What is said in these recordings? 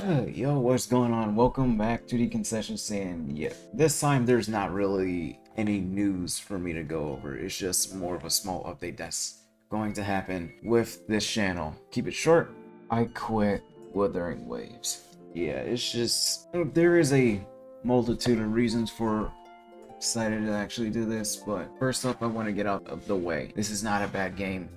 Yo, what's going on? Welcome back to the concession stand. Yeah, this time there's not really any news for me to go over. It's just more of a small update that's going to happen with this channel. Keep it short. I quit Wuthering Waves. Yeah, it's just there is a multitude of reasons for decided to actually do this, but first up I want to get out of the way. This is not a bad game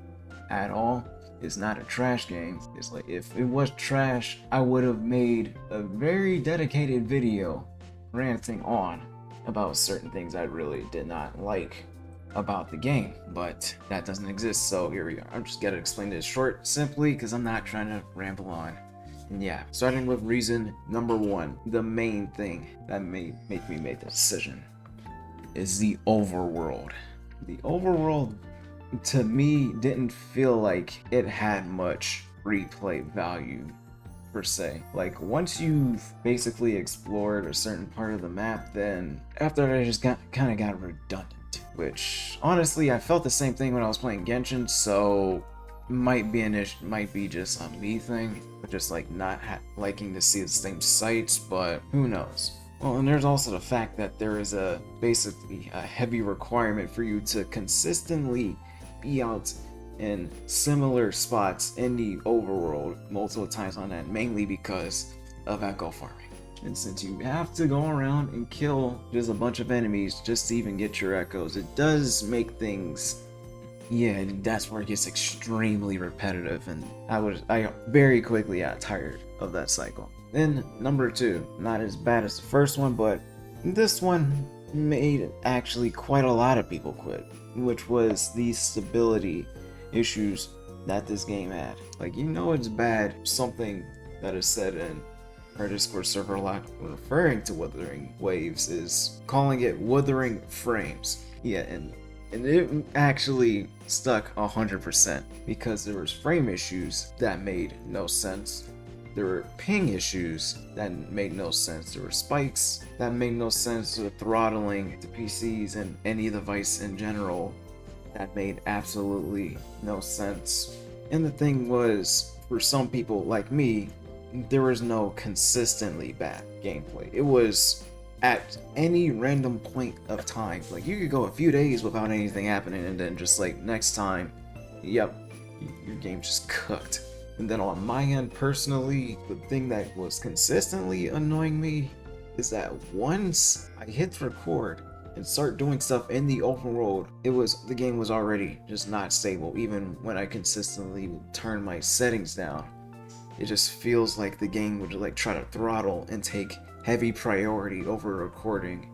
at all. It's not a trash game. It's like if it was trash, I would have made a very dedicated video ranting on about certain things I really did not like about the game, but that doesn't exist, so here we are. I'm just gonna explain this short, simply, because I'm not trying to ramble on. And yeah, starting with reason number one, the main thing that made me make the decision is the overworld. The overworld to me didn't feel like it had much replay value per se. Like once you've basically explored a certain part of the map, then after that it just kind of got redundant, which honestly I felt the same thing when I was playing Genshin, so might be just a me thing, but just like not liking to see the same sights, but who knows. Well, and there's also the fact that there is basically a heavy requirement for you to consistently be out in similar spots in the overworld multiple times on that, mainly because of echo farming. And since you have to go around and kill just a bunch of enemies just to even get your echoes, it does make things, yeah, that's where it gets extremely repetitive, and I very quickly got tired of that cycle. Then number two, not as bad as the first one, but this one made actually quite a lot of people quit, which was the stability issues that this game had. Like, you know it's bad, something that is said in our Discord server a lot referring to Wuthering Waves is calling it Wuthering Frames. Yeah, and it actually stuck 100% because there was frame issues that made no sense. There were ping issues that made no sense. There were spikes that made no sense. The throttling the PCs and any device in general that made absolutely no sense. And the thing was, for some people like me, there was no consistently bad gameplay. It was at any random point of time. Like you could go a few days without anything happening, and then just like next time, yep, your game just cooked. And then on my end, personally, the thing that was consistently annoying me is that once I hit record and start doing stuff in the open world, the game was already just not stable. Even when I consistently turn my settings down, it just feels like the game would like try to throttle and take heavy priority over recording,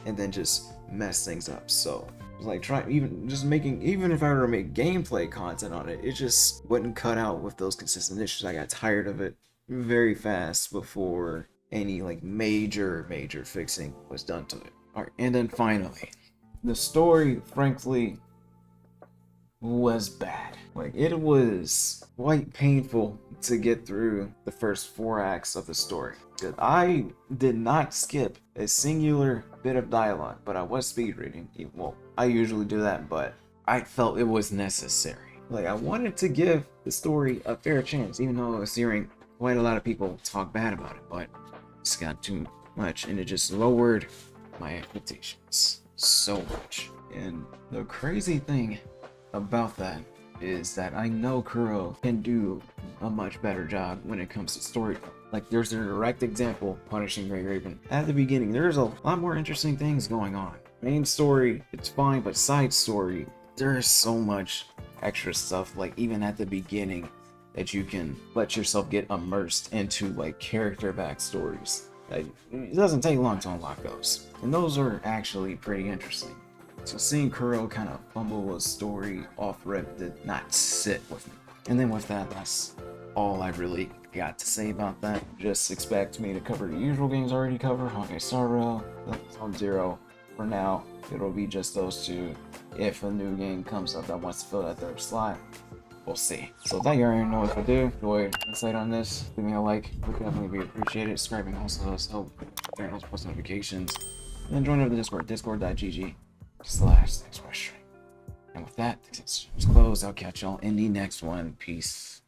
and then just mess things up. So like even if I were to make gameplay content on it, it just wouldn't cut out with those consistent issues. I got tired of it very fast before any like major fixing was done to it. Alright, and then finally, the story frankly was bad. Like it was quite painful to get through the first 4 acts of the story. I did not skip a singular bit of dialogue, but I was speed reading. Well, I usually do that, but I felt it was necessary. Like I wanted to give the story a fair chance, even though I was hearing quite a lot of people talk bad about it, but it's got too much and it just lowered my expectations so much. And the crazy thing about that is that I know Kuro can do a much better job when it comes to story. Like there's a direct example, Punishing Grey Raven. At the beginning, there's a lot more interesting things going on. Main story, it's fine, but side story, there's so much extra stuff, like even at the beginning, that you can let yourself get immersed into like character backstories. Like, it doesn't take long to unlock those. And those are actually pretty interesting. So seeing Kuro kind of fumble a story off rip did not sit with me. And then with that, that's all I really got to say about that. Just expect me to cover the usual games I already cover, Honkai Star Rail, Zone Zero. For now, it'll be just those two. If a new game comes up that wants to fill that third slot, we'll see. So that you already know what to do. Enjoy insight on this. Leave me a like, would definitely be appreciated. Subscribing also does help. Turn on post notifications. And then join over the Discord, discord.gg/expression. And with that, it's closed. I'll catch y'all in the next one. Peace.